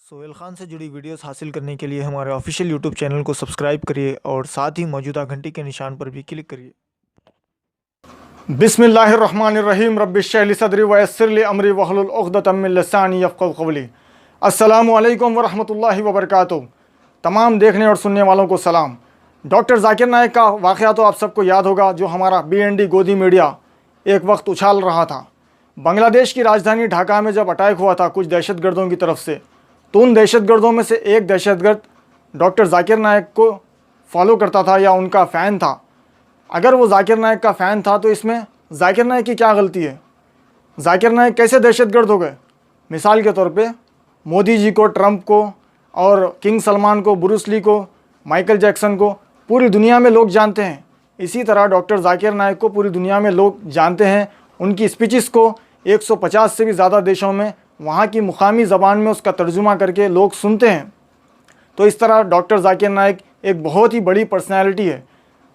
सोहेल खान से जुड़ी वीडियोस हासिल करने के लिए हमारे ऑफिशियल यूट्यूब चैनल को सब्सक्राइब करिए और साथ ही मौजूदा घंटी के निशान पर भी क्लिक करिए। बिस्मिल्लाहिर्रहमानिर्रहीम रब्बिश्रह ली सदरी वयस्सिर ली अमरी वहलुल उक़दतम मिन लिसानी यफ़क़हू क़ौली। अस्सलामु अलैकुम वरहमतुल्लाहि वबरकातुहू। तमाम देखने और सुनने वालों को सलाम। डॉक्टर जाकिर नाइक का वाक़या तो आप सबको याद होगा, जो हमारा BND गोदी मीडिया एक वक्त उछाल रहा था। बांग्लादेश की राजधानी ढाका में जब अटैक हुआ था कुछ दहशतगर्दों की तरफ से, तो उन दहशतगर्दों में से एक दहशतगर्द डॉक्टर जाकिर नाइक को फॉलो करता था या उनका फ़ैन था। अगर वो जाकिर नाइक का फ़ैन था तो इसमें जाकिर नाइक की क्या गलती है? जाकिर नाइक कैसे दहशतगर्द हो गए? मिसाल के तौर पे मोदी जी को, ट्रंप को और किंग सलमान को, ब्रूस ली को, माइकल जैक्सन को पूरी दुनिया में लोग जानते हैं। इसी तरह डॉक्टर जाकिर नाइक को पूरी दुनिया में लोग जानते हैं। उनकी स्पीचेस को 150 से भी ज़्यादा देशों में वहाँ की मुकामी ज़बान में उसका तर्जुमा करके लोग सुनते हैं। तो इस तरह डॉक्टर जाकिर नाइक एक बहुत ही बड़ी पर्सनैलिटी है।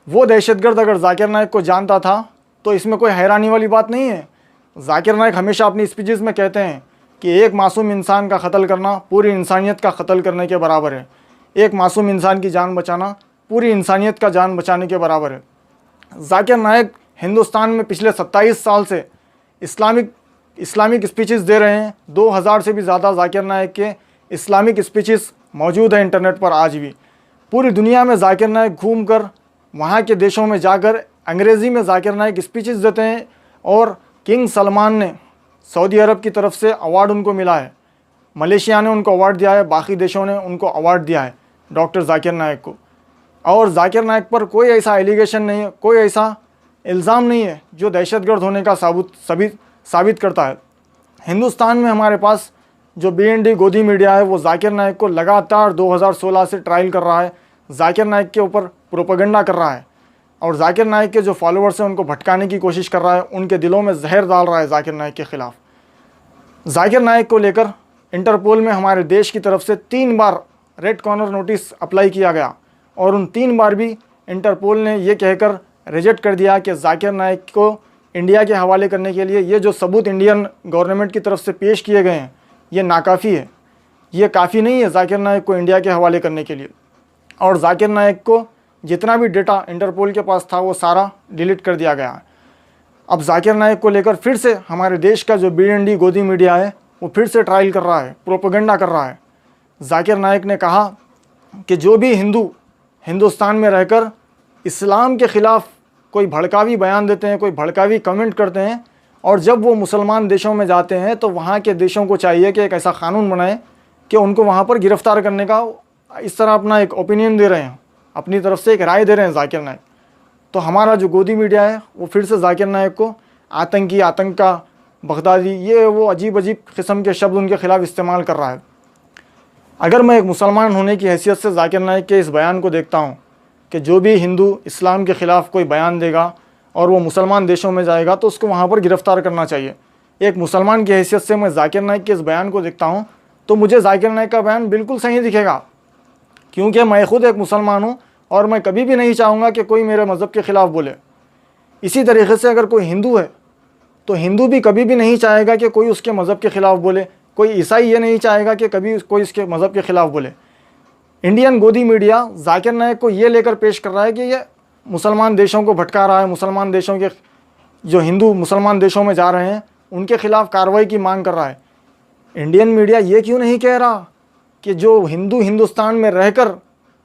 वो दहशतगर्द अगर जाकिर नाइक को जानता था तो इसमें कोई हैरानी वाली बात नहीं है। जाकिर नाइक हमेशा अपनी स्पीचेस में कहते हैं कि एक मासूम इंसान का कत्ल करना पूरी इंसानियत का कत्ल करने के बराबर है। एक मासूम इंसान की जान बचाना पूरी इंसानियत का जान बचाने के बराबर है। जाकिर नाइक हिंदुस्तान में पिछले 27 साल से इस्लामिक स्पीचेस दे रहे हैं। 2000 से भी ज़्यादा जाकिर नाइक के इस्लामिक स्पीचेस मौजूद है इंटरनेट पर आज भी। पूरी दुनिया में जाकिर नाइक घूम कर, वहाँ के देशों में जाकर अंग्रेज़ी में जाकिर नाइक स्पीचेस देते हैं। और किंग सलमान ने सऊदी अरब की तरफ से अवार्ड उनको मिला है, मलेशिया ने उनको अवार्ड दिया है, बाकी देशों ने उनको अवार्ड दिया है डॉक्टर जाकिर नाइक को। और जाकिर नाइक पर कोई ऐसा एलिगेशन नहीं है, कोई ऐसा इल्ज़ाम नहीं है जो दहशतगर्द होने का साबित करता है। हिंदुस्तान में हमारे पास जो BND गोदी मीडिया है वो जाकिर नाइक को लगातार 2016 से ट्रायल कर रहा है, जाकिर नाइक के ऊपर प्रोपेगेंडा कर रहा है और जाकिर नाइक के जो फॉलोअर्स हैं उनको भटकाने की कोशिश कर रहा है, उनके दिलों में जहर डाल रहा है जाकिर नाइक के ख़िलाफ़। जाकिर नाइक को लेकर इंटरपोल में हमारे देश की तरफ से 3 बार रेड कॉर्नर नोटिस अप्लाई किया गया और उन 3 बार भी इंटरपोल ने ये कहकर रिजेक्ट कर दिया कि जाकिर नाइक को इंडिया के हवाले करने के लिए ये जो सबूत इंडियन गवर्नमेंट की तरफ से पेश किए गए हैं ये नाकाफ़ी है, ये काफ़ी नहीं है जाकिर नाइक को इंडिया के हवाले करने के लिए। और जाकिर नाइक को जितना भी डेटा इंटरपोल के पास था वो सारा डिलीट कर दिया गया है। अब जाकिर नाइक को लेकर फिर से हमारे देश का जो BND गोदी मीडिया है वो फिर से ट्रायल कर रहा है, प्रोपेगेंडा कर रहा है। जाकिर नाइक ने कहा कि जो भी हिंदू हिंदुस्तान में रहकर इस्लाम के ख़िलाफ़ कोई भड़कावी बयान देते हैं, कोई भड़कावी कमेंट करते हैं, और जब वो मुसलमान देशों में जाते हैं तो वहाँ के देशों को चाहिए कि एक ऐसा क़ानून बनाए कि उनको वहाँ पर गिरफ़्तार करने का, इस तरह अपना एक ओपिनियन दे रहे हैं, अपनी तरफ से एक राय दे रहे हैं जाकिर नाइक। तो हमारा जो गोदी मीडिया है वो फिर से जाकिर नाइक को आतंकी, आतंक का, बगदादी, ये वो अजीब किस्म के शब्द उनके ख़िलाफ़ इस्तेमाल कर रहा है। अगर मैं एक मुसलमान होने की हैसियत से जाकिर नाइक के इस बयान को देखता हूँ कि जो भी हिंदू इस्लाम के ख़िलाफ़ कोई बयान देगा और वो मुसलमान देशों में जाएगा तो उसको वहाँ पर गिरफ़्तार करना चाहिए। एक मुसलमान की हैसियत से मैं जाकिर नाइक के इस बयान को देखता हूँ तो मुझे जाकिर नाइक का बयान बिल्कुल सही दिखेगा, क्योंकि मैं ख़ुद एक मुसलमान हूँ और मैं कभी भी नहीं चाहूँगा कि कोई मेरे मज़हब के ख़िलाफ़ बोले। इसी तरीके से अगर कोई हिंदू है तो हिंदू भी कभी भी नहीं चाहेगा कि कोई उसके मज़हब के ख़िलाफ़ बोले। कोई ईसाई ये नहीं चाहेगा कि कभी कोई इसके मज़हब के ख़िलाफ़ बोले। इंडियन गोदी मीडिया जाकिर नाइक को ये लेकर पेश कर रहा है कि ये मुसलमान देशों को भटका रहा है, मुसलमान देशों के जो हिंदू मुसलमान देशों में जा रहे हैं उनके ख़िलाफ़ कार्रवाई की मांग कर रहा है। इंडियन मीडिया ये क्यों नहीं कह रहा कि जो हिंदू हिंदुस्तान में रहकर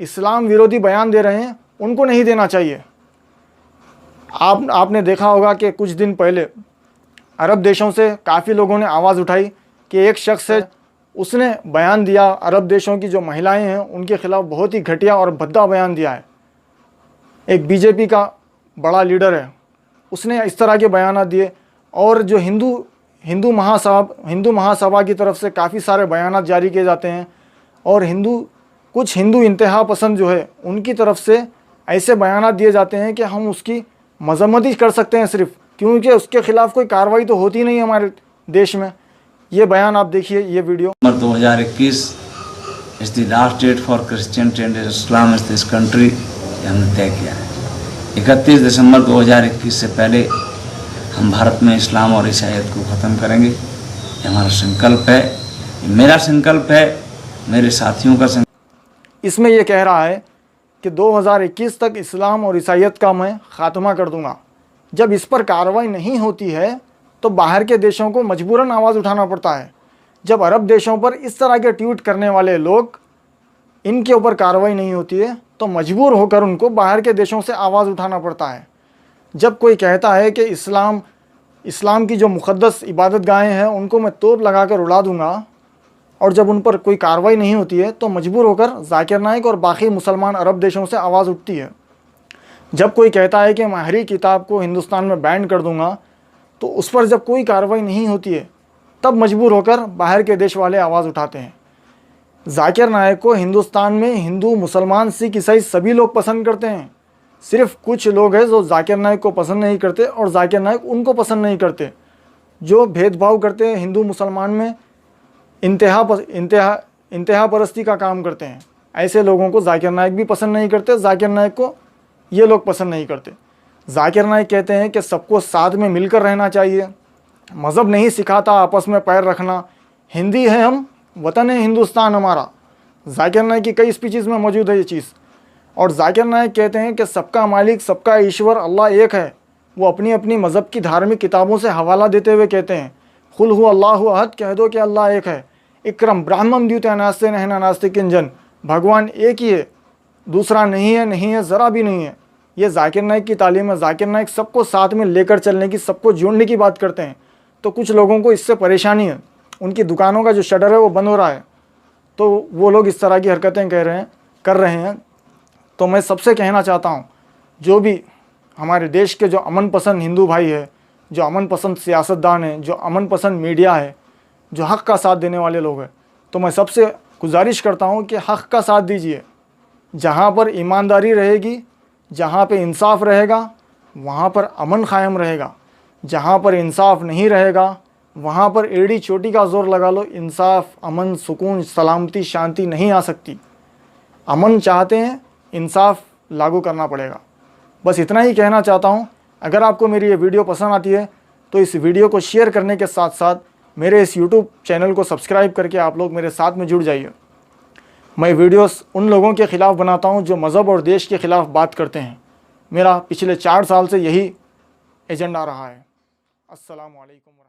इस्लाम विरोधी बयान दे रहे हैं उनको नहीं देना चाहिए? आपने देखा होगा कि कुछ दिन पहले अरब देशों से काफ़ी लोगों ने आवाज़ उठाई कि एक शख्स है, उसने बयान दिया, अरब देशों की जो महिलाएं हैं उनके ख़िलाफ़ बहुत ही घटिया और भद्दा बयान दिया है। एक BJP का बड़ा लीडर है, उसने इस तरह के बयान दिए। और जो हिंदू महासभा की तरफ से काफ़ी सारे बयान जारी किए जाते हैं और कुछ हिंदू इंतहा पसंद जो है उनकी तरफ से ऐसे बयान दिए जाते हैं कि हम उसकी मजम्मत ही कर सकते हैं सिर्फ, क्योंकि उसके ख़िलाफ़ कोई कार्रवाई तो होती नहीं हमारे देश में। ये बयान आप देखिए, ये video. 2021 is the last date for Christian and Islam is this country, हमने तय किया है। 31 दिसंबर 2021 से पहले हम भारत में इस्लाम और ईसाईयत को ख़त्म करेंगे। ये हमारा संकल्प है, ये मेरा संकल्प है मेरे साथियों का इसमें यह कह रहा है कि 2021 तक इस्लाम और ईसाईयत का मैं ख़ात्मा कर दूंगा। जब इस पर कार्रवाई नहीं होती है तो बाहर के देशों को मजबूरन आवाज़ उठाना पड़ता है। जब अरब देशों पर इस तरह के ट्वीट करने वाले लोग, इनके ऊपर कार्रवाई नहीं होती है तो मजबूर होकर उनको बाहर के देशों से आवाज़ उठाना पड़ता है। जब कोई कहता है कि इस्लाम की जो मुक़द्दस इबादत गाहें हैं उनको मैं तोप लगाकर उड़ा दूंगा, और जब उन पर कोई कार्रवाई नहीं होती है तो मजबूर होकर जाकिर नाइक और बाकी मुसलमान अरब देशों से आवाज़ उठती है। जब कोई कहता है कि मैं हरी किताब को हिंदुस्तान में बैन कर दूंगा, तो उस पर जब कोई कार्रवाई नहीं होती है तब मजबूर होकर बाहर के देश वाले आवाज़ उठाते हैं। जाकिर नाइक को हिंदुस्तान में हिंदू, मुसलमान, सिख, ईसाई सभी लोग पसंद करते हैं। सिर्फ कुछ लोग हैं जो जाकिर नाइक को पसंद नहीं करते और जाकिर नाइक उनको पसंद नहीं करते, जो भेदभाव करते हैं, हिंदू मुसलमान में इंतहा परस्ती का काम करते हैं। ऐसे लोगों को जाकिर नाइक भी पसंद नहीं करते, जाकिर नाइक को ये लोग पसंद नहीं करते। जाकिर नाइक कहते हैं कि सबको साथ में मिलकर रहना चाहिए, मज़हब नहीं सिखाता आपस में पैर रखना, हिंदी है हम, वतन है हिंदुस्तान हमारा। जाकिर नाइक की कई स्पीचेस में मौजूद है ये चीज़। और जाकिर नाइक कहते हैं कि सबका मालिक, सबका ईश्वर अल्लाह एक है। वो अपनी अपनी मज़हब की धार्मिक किताबों से हवाला देते हुए कहते हैं, खुल हु अल्लाहु अहद, कह दो कि अल्लाह एक है। इकरम ब्राह्मम द्युते नास्ते नहना नास्ते किंजन, भगवान एक ही है, दूसरा नहीं है, ज़रा भी नहीं है। ये जाकिर नाइक की तालीम है। जाकिर नाइक सबको साथ में लेकर चलने की, सबको जोड़ने की बात करते हैं। तो कुछ लोगों को इससे परेशानी है, उनकी दुकानों का जो शटर है वो बंद हो रहा है, तो वो लोग इस तरह की हरकतें कर रहे हैं। तो मैं सबसे कहना चाहता हूँ, जो भी हमारे देश के जो अमन पसंद हिंदू भाई है, जो अमन पसंद सियासतदान है, जो अमन पसंद मीडिया है, जो हक़ का साथ देने वाले लोग हैं, तो मैं सबसे गुजारिश करता हूँ कि हक़ का साथ दीजिए। जहाँ पर ईमानदारी रहेगी, जहाँ पे इंसाफ रहेगा, वहाँ पर अमन क़ायम रहेगा। जहाँ पर इंसाफ नहीं रहेगा वहाँ पर एड़ी चोटी का ज़ोर लगा लो, इंसाफ, अमन, सुकून, सलामती, शांति नहीं आ सकती। अमन चाहते हैं, इंसाफ लागू करना पड़ेगा। बस इतना ही कहना चाहता हूँ। अगर आपको मेरी ये वीडियो पसंद आती है तो इस वीडियो को शेयर करने के साथ साथ मेरे इस YouTube चैनल को सब्सक्राइब करके आप लोग मेरे साथ में जुड़ जाइए। मैं वीडियोस उन लोगों के ख़िलाफ़ बनाता हूँ जो मज़हब और देश के ख़िलाफ़ बात करते हैं। मेरा पिछले 4 साल से यही एजेंडा रहा है। अस्सलामु अलैकुम।